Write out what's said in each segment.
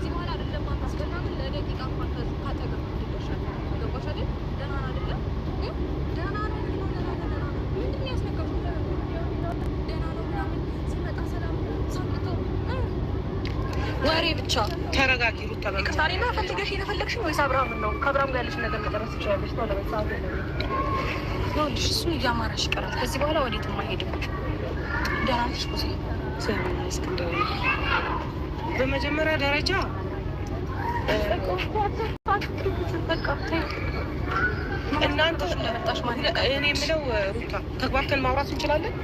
ከዚህ በኋላ አይደለም ማስበላ ግን ለደቂቃ እንኳን ካጠገብ ይደርሻል። ገባሽ አይደል? ደህና አይደለም ግን ደህና ነው። ምንድን ነው ያስነካሽው? ደህና ነው ምናምን ሲመጣ ሰላም ሳምቶ ወሬ ብቻ። ተረጋጊ ሩታ። ታሪና ፈልገሽ የፈለግሽው ወይስ አብርሃም ነው? ከአብርሃም ጋር ያለሽ ነገር መጨረስ ትችላለሽ። ቶሎ በይ ሰዓት ነው። ይኸውልሽ እሱን እያማራሽ ይቀራል። ከዚህ በኋላ ወዴትም አይሄድም። ደህና ነሽ? ቁዜ እስክንድር በመጀመሪያ ደረጃ እናንተ እኔ የምለው ሩታ ተግባብተን ማውራት እንችላለን?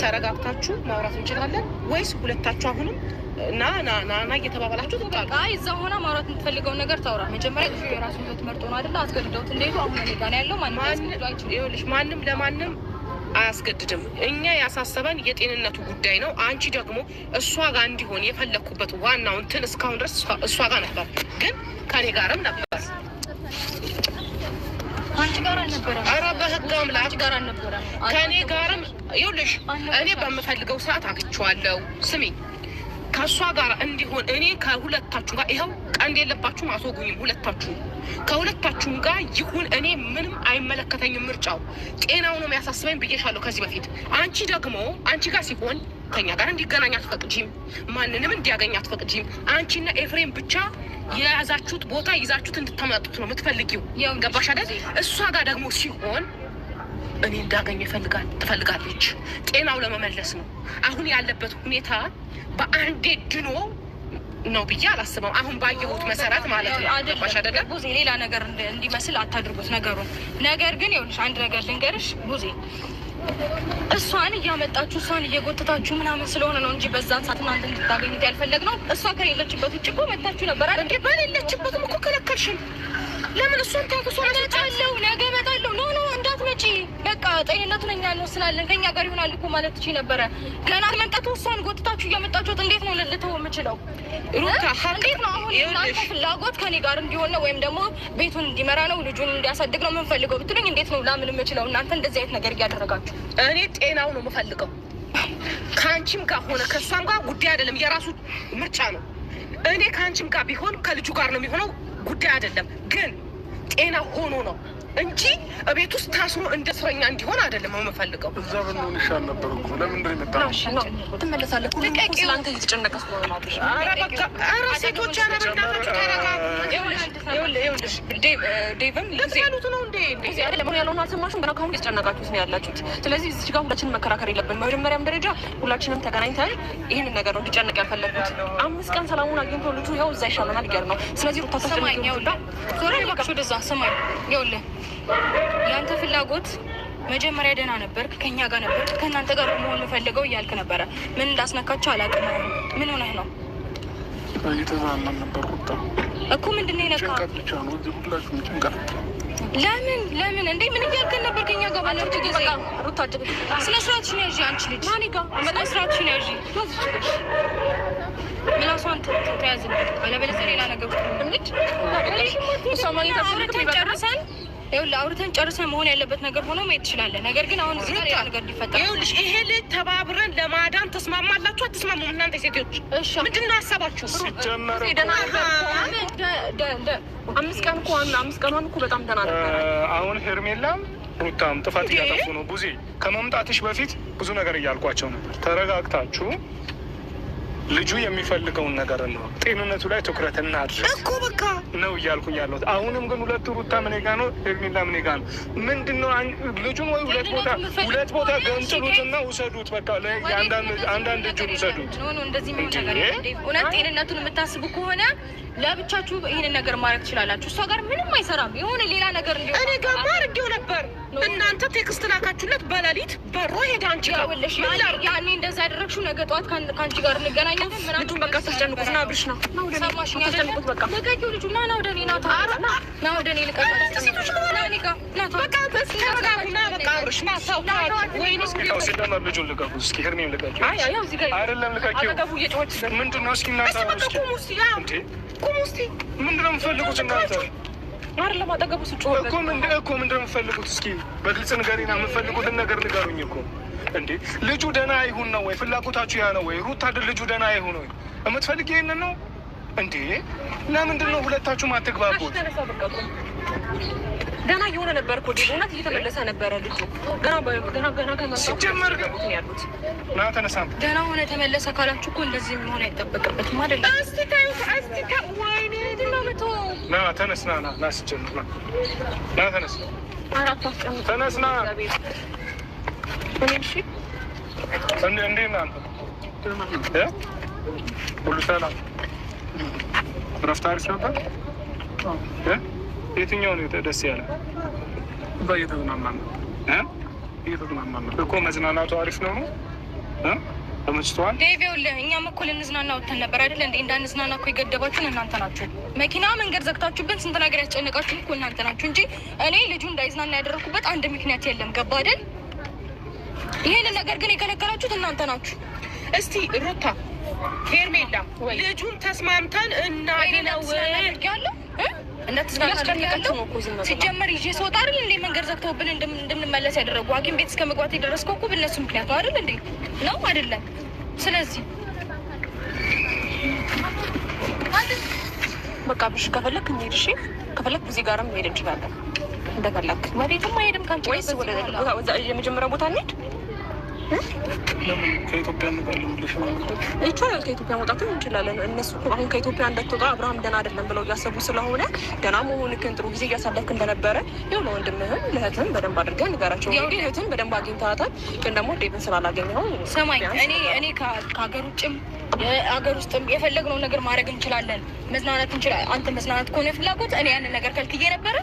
ተረጋግታችሁ ማውራት እንችላለን ወይስ ሁለታችሁ አሁንም ና እየተባባላችሁ ትጣሉ? አይ እዛ ሆና ማውራት የምትፈልገውን ነገር ታውራ። መጀመሪያ ልጁ የራሱን ህይወት መርጦ ነው አይደል? አስገድደውት እንደሄዱ አሁን እኔ ጋር ያለው ማንም ለማንም አያስገድድም። እኛ ያሳሰበን የጤንነቱ ጉዳይ ነው። አንቺ ደግሞ እሷ ጋር እንዲሆን የፈለግኩበት ዋናው እንትን እስካሁን ድረስ እሷ ጋር ነበር፣ ግን ከኔ ጋርም ነበር። አንቺ ጋር አልነበረም? ኧረ በህግ አምላክ ጋር አልነበረም። ከኔ ጋርም ይኸውልሽ፣ እኔ በምፈልገው ሰዓት አግኝቼዋለሁ። ስሚ፣ ከእሷ ጋር እንዲሆን እኔ ከሁለታችሁ ጋር ይኸው ቀንድ የለባችሁም፣ አስወጉኝም። ከሁለታችሁም ጋር ይሁን። እኔ ምንም አይመለከተኝም። ምርጫው ጤናው ነው የሚያሳስበኝ ብዬሻለሁ ከዚህ በፊት። አንቺ ደግሞ አንቺ ጋር ሲሆን ከኛ ጋር እንዲገናኝ አትፈቅጂም፣ ማንንም እንዲያገኝ አትፈቅጂም። አንቺና ኤፍሬም ብቻ የያዛችሁት ቦታ ይዛችሁት እንድታመጡት ነው የምትፈልጊው። ገባሽ አይደል? እሷ ጋር ደግሞ ሲሆን እኔ እንዳገኝ ትፈልጋለች። ጤናው ለመመለስ ነው። አሁን ያለበት ሁኔታ በአንዴ ድኖ ነው ብዬ አላስበው። አሁን ባየሁት መሰረት ማለት ነው። ገባሽ አይደለ? ቡዜ ሌላ ነገር እንዲመስል አታድርጉት ነገሩን። ነገር ግን ይኸውልሽ አንድ ነገር ልንገርሽ ቡዜ፣ እሷን እያመጣችሁ እሷን እየጎተታችሁ ምናምን ስለሆነ ነው እንጂ በዛን ሰዓት እናንተ እንድታገኙት ያልፈለግነው። እሷ ከሌለችበት ውጭ እኮ መታችሁ ነበር አይደል? እንዴ በሌለችበትም እኮ ከለከልሽን። ለምን እሷን ታውቁ? እመጣለሁ፣ ነገ እመጣለሁ። ኖ እንዳትመጪ፣ በቃ ጤንነቱን እኛ እንወስናለን፣ ከኛ ጋር ይሆናል እኮ ማለት ትችይ ነበረ። ገና መምጣቱ እሷን ጎትታችሁ እያመጣችሁት እንዴት ነው ልተው የምችለው? ሩታ እንዴት ነው አሁን እናንተ ፍላጎት ከኔ ጋር እንዲሆን ነው ወይም ደግሞ ቤቱን እንዲመራ ነው ልጁን እንዲያሳድግ ነው የምንፈልገው ብትሉኝ እንዴት ነው ላምን የምችለው? እናንተ እንደዚህ አይነት ነገር እያደረጋችሁ። እኔ ጤናው ነው የምፈልገው። ከአንቺም ጋር ሆነ ከእሷም ጋር ጉዳይ አይደለም፣ የራሱ ምርጫ ነው። እኔ ከአንቺም ጋር ቢሆን ከልጁ ጋር ነው የሚሆነው፣ ጉዳይ አይደለም። ግን ጤና ሆኖ ነው እንጂ እቤት ውስጥ ታስሮ እንደ እስረኛ እንዲሆን አይደለም የምፈልገው። እዛ ብንሆን ይሻል ነበር እኮ። ለምን እንደመጣ ትመለሳለህ? ለአንተ እየተጨነቀ ስለሆነ ነው። ኧረ ሴቶች ያለበናቸው ዴቭም ልትያሉት ነው እንዴ? እዚህ አይደለም ያለውን አልሰማሽም? ገና ካሁን እየተጨነቃችሁት ነው ያላችሁት። ስለዚህ እዚህ ጋር ሁላችንም መከራከር የለብን። መጀመሪያም ደረጃ ሁላችንም ተገናኝተን ይህንን ነገር ነው እንዲጨነቅ ያልፈለጉት። 5 ቀን ሰላሙን አግኝቶ ልጁ ያው እዛ ይሻለናል እያሉ ነው። ስለዚህ ሩታ ተሰማኝ። ዞራ እባክሽ ወደዛ ሰማኝ። ይኸውልህ የአንተ ፍላጎት መጀመሪያ ደህና ነበርክ፣ ከኛ ጋር ነበርክ፣ ከእናንተ ጋር መሆን የምፈልገው እያልክ ነበረ። ምን እንዳስነካቸው አላውቅም። ምን ሆነህ ነው? እየተዝናናን ነበር ሩታ እኮ። ምንድን ነው የነካ? ጭንቀት ብቻ ነው እዚህ ሁላችሁም ጭንቀት። ለምን እንዴ? ምን እያልከን ነበር? ከኛ ጋር ባለሁት ጊዜ ሩታ ስነ ስርዓትሽን ያዢ። አንቺ ልጅ ማን ጋር ስነ ስርዓትሽን ያዢ። ምላሷን ተያዝ፣ አለበለዚያ ሌላ ነገር እንዴ ጨርሰን ይኸውልህ አውርተን ጨርሰን መሆን ያለበት ነገር ሆኖ መሄድ ትችላለህ። ነገር ግን አሁን እዚህ ጋር ሌላ ነገር እንዲፈጠር ይኸውልሽ፣ ይሄ ልጅ ተባብረን ለማዳን ተስማማላችሁ አትስማሙም? እናንተ ሴቶች ምንድን ነው ሀሳባችሁ? ሲጀመር 5 ቀን እኮ 5 ቀኗን እኮ በጣም ደህና ነበር። አሁን ሄርሜላም ሩታም ጥፋት እያጠፉ ነው። ቡዜ ከመምጣትሽ በፊት ብዙ ነገር እያልኳቸው ነበር። ተረጋግታችሁ ልጁ የሚፈልገውን ነገር ነው፣ ጤንነቱ ላይ ትኩረት እናድርግ እኮ በቃ ነው እያልኩኝ ያለሁት። አሁንም ግን ሁለቱ ሩታ ምን ጋ ነው ሄርሜላ ምን ጋ ነው? ምንድን ነው ልጁን ወይ ሁለት ቦታ ገንጥሉትና ውሰዱት። በቃ አንዳንድ እጁን ውሰዱት። እንደዚህ ነገር እውነት ጤንነቱን የምታስቡ ከሆነ ለብቻችሁ ይህንን ነገር ማድረግ ትችላላችሁ። እሷ ጋር ምንም አይሰራም። የሆነ ሌላ ነገር እንዲሆን እኔ ጋማ አድርጌው ነበር። እናንተ ቴክስት ላካችሁለት በሌሊት በሮ ሄደ። አንቺ ጋር ያኔ እንደዛ ያደረግሽው ነገ ጠዋት ከአንቺ ጋር እንገናኛለን ምናምን። ልጁን በቃ ተጨንቁት ና ብርሽ ነው ሰማሽኝ? ተጨንቁት በቃ ልቀቂው። ልጁ ና ወደ እኔ ና ወደ እኔ ልቀቂው። በቃ ተረጋጉና በቃ ብርሽ ና ሰው ሲደመር ልጁን ልቀቁ እስኪ። ሄርሜም ልቀቂው። አይደለም ልቀቂው። ምንድን ነው እስኪ እናንተ ቁሙ እስኪ። ምንድን ነው የምትፈልጉት እናንተ? አይደለም አጠገቡ ስጮህ እኮ ምንድን ነው የምትፈልጉት? እስኪ በግልጽ ንገሪና የምትፈልጉትን ነገር ንገሩኝ እኮ። እንዴ ልጁ ደህና ይሁን ነው ወይ ፍላጎታችሁ? ያ ነው ወይ ሩታ? ልጁ ደህና ይሁን ወይ የምትፈልግ? ይሄንን ነው እንዴ ለምንድን ነው ሁለታችሁም አትግባቡት? ገና እየሆነ ነበር እኮ እውነት እየተመለሰ ነበረ ልጁ ገና ሲጀመር ያሉት ና ተነሳ። ገና ሆነ ተመለሰ ካላችሁ እኮ እንደዚህ መሆን አይጠበቅበትም አይደለም። ና ተነስ ና ሲጀምር ና ተነስ ተነስ ና እንዴት ነህ አንተ? ሁሉ ሰላም? እረፍት አሪፍ ነበር? የትኛው ነው ደስ ያለ? እየተዝናናን እኮ መዝናናቱ አሪፍ ነው። ተመችቶሃል? ይኸውልህ እኛም እኮ ልንዝናና ወጥተን ነበር አይደለ እንዴ? እንዳንዝናና እኮ የገደባችሁን እናንተ ናችሁ። መኪና መንገድ ዘግታችሁብን ስንት ነገር ያስጨነቃችሁ እኮ እናንተ ናችሁ እንጂ እኔ ልጁ እንዳይዝናና ያደረኩበት አንድ ምክንያት የለም። ገባ አይደል? ይሄንን ነገር ግን የከለከላችሁት እናንተ ናችሁ። እስቲ ሩታ ሄርሜላ ልጁን ተስማምተን እናገነው ያለው ሲጀመር ይዤ ስወጣ አይደል እንዴ መንገድ ዘግተውብን እንድንመለስ ያደረጉ ሐኪም ቤት እስከ መግባት የደረስከው እኮ በእነሱ ምክንያት ነው አይደል እንዴ? ነው አይደለም? ስለዚህ በቃ ብሽ ከፈለክ እንሂድ። እሺ ከፈለክ እዚህ ጋርም መሄድ እንችላለን። እንደፈለክ ወዴትም አይሄድም ካንቺ ወይስ ወደ የመጀመሪያ ቦታ እንሂድ? ከኢትዮጵያ ይቻላል። ከኢትዮጵያ መውጣትም እንችላለን። እነሱ አሁን ከኢትዮጵያ እንደትወጣ አብርሃም ደህና አይደለም ብለው እያሰቡ ስለሆነ ደህና መሆንክን ጥሩ ጊዜ እያሳለፍክ እንደነበረ ይኸው ለወንድምህም ለእህትም በደንብ አድርገህ ንገራቸው። እህትም በደንብ አግኝተሃታል፣ ግን ደግሞ ዴቭን ስላላገኘኸው ሰማኝ። እኔ ከሀገር ውጭም ሀገር ውስጥም የፈለግነውን ነገር ማድረግ እንችላለን፣ መዝናናት እንችላለን። አንተ መዝናናት ከሆነ ፍላጎት እኔ ያንን ነገር ከልክዬ ነበረ?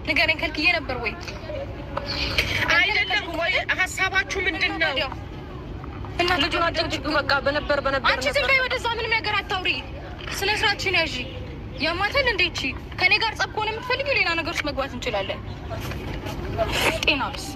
ንገረኝ፣ ከልክዬ ነበር ወይ? አይደለም ወይ? ሀሳባችሁ ምንድን ነው? እና ልጁን አጨቅጭቁ በቃ በነበር አንቺ ዝም በይ፣ ወደዛ ምንም ነገር አታውሪ። ስነ ስርዓትሽን ያዢ። ያማታል እንዴ? እቺ ከኔ ጋር ጸብ ከሆነ የምትፈልጊው ሌላ ነገር ውስጥ መግባት እንችላለን። ጤናውስ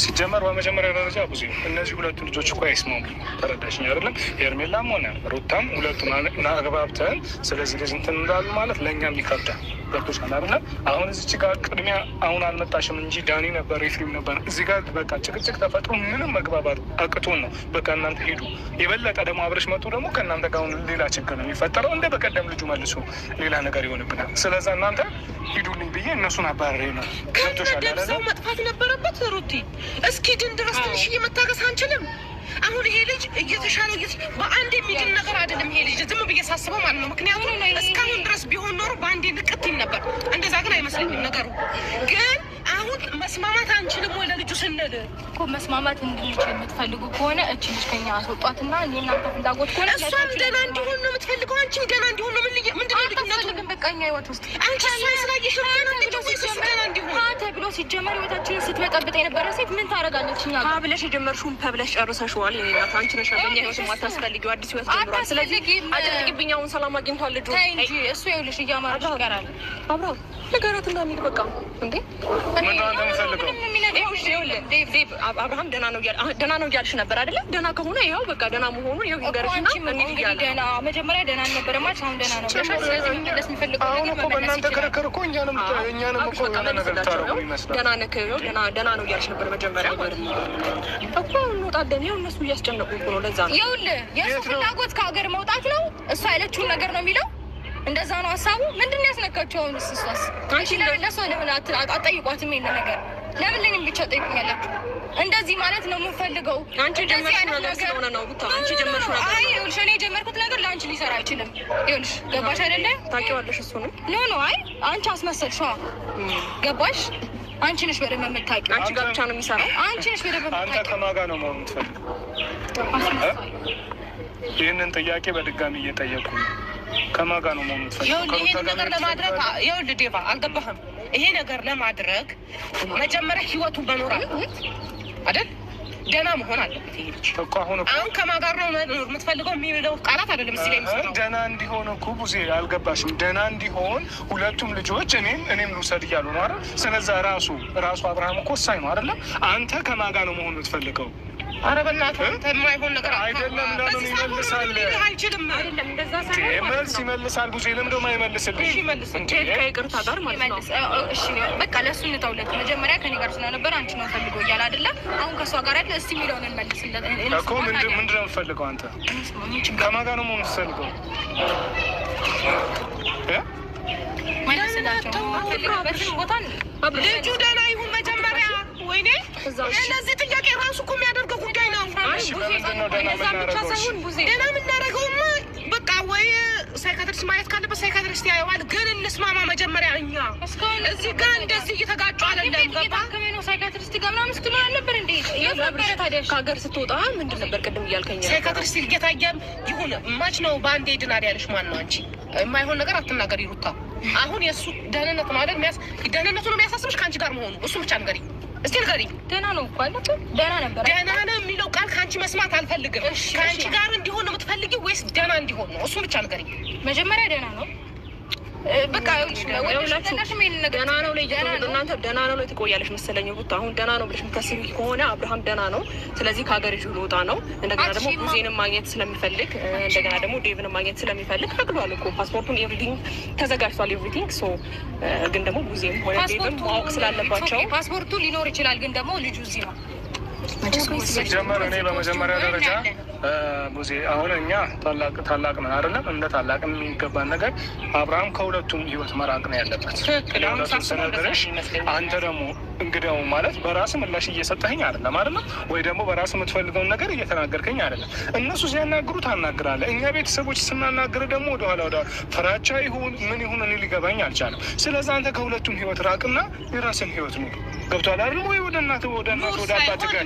ሲጀመር በመጀመሪያ ደረጃ ብዙ እነዚህ ሁለቱ ልጆች እኮ አይስማሙ። ተረዳሽኝ አይደለም? ሄርሜላም ሆነ ሩታም ሁለቱን አግባብተን ስለዚህ ልጅ እንትን እንዳሉ ማለት ለእኛም ይከብዳል። ገብቶሻል አይደለም? አሁን እዚች ጋር ቅድሚያ አሁን አልመጣሽም እንጂ ዳኒ ነበር ኤፍሬም ነበር እዚህ ጋር በቃ ጭቅጭቅ ተፈጥሮ ምንም መግባባት አቅቶን ነው። በቃ እናንተ ሄዱ። የበለጠ ደግሞ አብረሽ መጡ ደግሞ ከእናንተ ጋር አሁን ሌላ ችግር ነው የሚፈጠረው። እንደ በቀደም ልጁ መልሶ ሌላ ነገር ይሆንብናል። ስለዛ እናንተ ሂዱልኝ ብዬ እነሱን አባረሬ ነው። ገብቶሻል አይደለም? ሰው መጥፋት ነበረበት ሩቲ። እስኪ ድን ድረስ ትንሽ መታገስ አንችልም? አሁን ይሄ ልጅ እየተሻለው በአንድ የሚድን ነገር አይደለም። ይሄ ልጅ ዝም ብዬ ሳስበው ማለት ነው። ምክንያቱም እስካሁን ድረስ ቢሆን ኖሮ በአንዴ ንቅት ይል ነበር። እንደዛ ግን አይመስለኝም ነገሩ። ግን አሁን መስማማት አንችልም ወይ ለልጁ ስንል እኮ መስማማት እንድንችል የምትፈልጉ ከሆነ እቺ ልጅ ከኛ አስወጧትና እናንተ ፍላጎት ከሆነ እሷም ደህና እንዲሆን ነው የምትፈልገው፣ አንቺም ደህና እንዲሆን ነው። ምንድን ነው ልዩነቱ? በቃ እኛ ህይወት ውስጥ አንቺ እሷን ስላየሽ ደህና እንዲሆን ተብሎ ሲጀመር ህይወታችንን ስትበጠብጥ የነበረ ሴት ምን ታደርጋለች? እኛ ብለሽ የጀመርሽውን ብለሽ ጨርሰሽዋል። የኔናት አንቺ ነሽ በእኛ ህይወት የማታስፈልጊው። አዲስ ህይወት ጀምሯል። ስለዚህ አጨቅጭቅብኛውን ሰላም አግኝቷል ልጁ። ተይ እንጂ እሱ ይኸውልሽ እያማረሽ ይቀራል። አብረው ነገራት እና የሚል በቃ እንዴ አብርሃም ደህና ነው እያልሽ ነበር አይደለም? ደህና ከሆነ ይኸው በቃ ደህና መሆኑን ይኸው ይንገርሽና መጀመሪያ ደህና አልነበረ ማለት አሁን ደህና ነው። ስለዚህ የሚመለስ የሚፈልገው አሁን እኮ በእናንተ ክርክር እኮ እኛንም እኮ የሆነ ነገር ታረጉ ይመስላል። ደህና ነህ ደህና ነው እያልሽ ነበር መጀመሪያ ማለት ነው እኮ። እንወጣለን ይኸው እነሱ እያስጨነቁ እኮ ነው። ለዛ ነው ይኸውልህ የእሱ ፍላጎት ከሀገር መውጣት ነው። እሷ ያለችውን ነገር ነው የሚለው። እንደዛ ነው ሀሳቡ። ምንድን ነው ያስነካቸው? አሁን እሷስ አንቺ ለእሷ ለምን አትጠይቋትም? ይሄን ነገር ለምን ለኔም ብቻ ጠይቁኛላችሁ? እንደዚህ ማለት ነው የምንፈልገው። አንቺ ጀመርሽው ነገር ስለሆነ ነው ብታ አንቺ ጀመርሽው ነገር። አይ ይኸውልሽ እኔ የጀመርኩት ነገር ለአንቺ ሊሰራ አይችልም። ይኸውልሽ ገባሽ አይደለ? ታውቂዋለሽ እሱንም። ኖ አይ አንቺ አስመሰልሽዋ። ገባሽ? አንቺ ነሽ በደንብ የምታውቂው። አንቺ ጋር ብቻ ነው የሚሰራው። አንቺ ነሽ በደንብ የምታውቂው። አንተ ከማን ጋር ነው መሆን የምትፈልገው? ይህንን ጥያቄ በድጋሚ እየጠየቁ ነው። ከማን ጋር ነው መሆን የምትፈልገው? ይሄን ነገር ለማድረግ ይኸውልህ ዴቫ አልገባህም። ይሄ ነገር ለማድረግ መጀመሪያ ህይወቱን መኖር አለበት አይደል? ደህና መሆን አለበት። ይሄ ልጅ እኮ አሁን ከማን ጋር ነው የምትፈልገው የሚለው ቃላት አይደለም እዚህ ላይ የሚሰራው። ደህና እንዲሆን እኮ ብዙ አልገባሽም? ደህና እንዲሆን ሁለቱም ልጆች እኔም ልውሰድ እያሉ ነው አይደል? ስለዛ ራሱ አብርሃም እኮ ወሳኝ ነው አይደለም? አንተ ከማን ጋር ነው መሆን የምትፈልገው? ኧረ በእናትህ አንተ የማይሆን ነገር አይደለም። ለምን ይመልሳል? አይችልም። አይደለም እንደዛ ሳይሆን መልስ ይመልሳል። ብዙ ለምን ደሞ አይመልስልሽ? ከይቅርታ ጋር ማለት ነው። እሺ በቃ ለእሱ እንተውለት። መጀመሪያ ከኔ ጋር ስለነበረ አንቺ ነው ፈልጎ እያለ አይደለ? አሁን ከእሷ ጋር ያለ እስቲ የሚለውን እንመልስለት እኮ። ምንድን ነው የምትፈልገው አንተ? ከማን ጋር ነው የምትፈልገው? ልጁ ደህና ይሁን መጀመሪያ። ወይኔ እነዚህ ጥያቄ ራሱ እኮ የሚያደርገው ጉዳይ ነው። ብቻ ሳይሆን ቡዜ ደህና የምናደርገውማ በቃ ወይ ሳይካትሪስት ማየት ካለበት ሳይካትሪስት ያየዋል። ግን እንስማማ መጀመሪያ። እኛ እዚህ ጋር እንደዚህ እየተጋጩ አይደለም። ገባ ሳይካትሪስት ጋር ምናምን ስትኖር አልነበር እንዴ? ከሀገር ስትወጣ ምንድን ነበር ቅድም እያልከኝ? ሳይካትሪስት እየታየም ይሁን ማች ነው በአንዴ ድናር ያለሽ ማን ነው? አንቺ የማይሆን ነገር አትናገሪ ሩታ። አሁን የእሱ ደህንነት ነው አይደል? ደህንነቱ ነው የሚያሳስብሽ ከአንቺ ጋር መሆኑ። እሱም ብቻ ንገሪ እስቲ ንገሪ። ደህና ነው እኮ አለ። ደህና ነበር። ደህና ነው የሚለው ቃል ከአንቺ መስማት አልፈልግም። ከአንቺ ጋር እንዲሆን ነው የምትፈልጊው ወይስ ደህና እንዲሆን ነው? እሱም ብቻ ንገሪ። መጀመሪያ ደህና ነው በቃ ደህና ነው ላይ እናንተ ደህና ነው ላይ ትቆያለሽ መሰለኝ ሩታ። አሁን ደህና ነው ብለሽ የምታስቢ ከሆነ አብርሃም ደህና ነው። ስለዚህ ከሀገር ይዞ ልወጣ ነው። እንደገና ደግሞ ቡዜንም ማግኘት ስለሚፈልግ እንደገና ደግሞ ዴቭንም ማግኘት ስለሚፈልግ ፈቅዷል እኮ ፓስፖርቱን ኤቭሪቲንግ ተዘጋጅቷል። ኤቭሪቲንግ ሶ ግን ደግሞ ቡዜም ሆነ ዴቭም ማወቅ ስላለባቸው ፓስፖርቱ ሊኖር ይችላል። ግን ደግሞ ልጁ እዚህ ነው ሲጀመር። እኔ በመጀመሪያ ደረጃ ቡዜ አሁን እኛ ታላቅ ነን አይደለም? እንደ ታላቅ የሚገባን ነገር አብርሃም ከሁለቱም ህይወት መራቅ ነው ያለበት። ለሁለቱም ስነግርሽ አንተ ደግሞ እንግዲያው ማለት በራስ ምላሽ እየሰጠኸኝ አይደለም አይደለም? ወይ ደግሞ በራስ የምትፈልገውን ነገር እየተናገርከኝ አይደለም። እነሱ ሲያናግሩ ታናግራለህ። እኛ ቤተሰቦች ስናናግር ደግሞ ወደ ፍራቻ ይሁን ምን ይሁን እኔ ሊገባኝ አልቻለም። ስለዚህ አንተ ከሁለቱም ህይወት ራቅና የራስን ህይወት ነው። ገብቶሃል አይደል? ወይ ወደ እናት ወደ አባት ጋር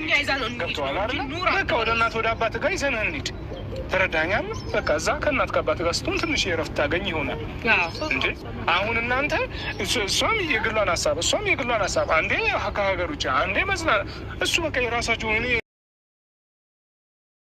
ገብቶሃል አይደል? በቃ ወደ እናት ወደ አባት ጋር ይዘንህ እንሂድ። ተረዳኛለህ? በቃ እዛ ከእናት ከአባት ጋር ስትሆን ትንሽ የእረፍት ታገኝ ይሆናል እንጂ አሁን እናንተ እሷም የግሏን ሀሳብ አንዴ ከሀገር ውጭ አንዴ መዝናናት እሱ በቃ የራሳቸው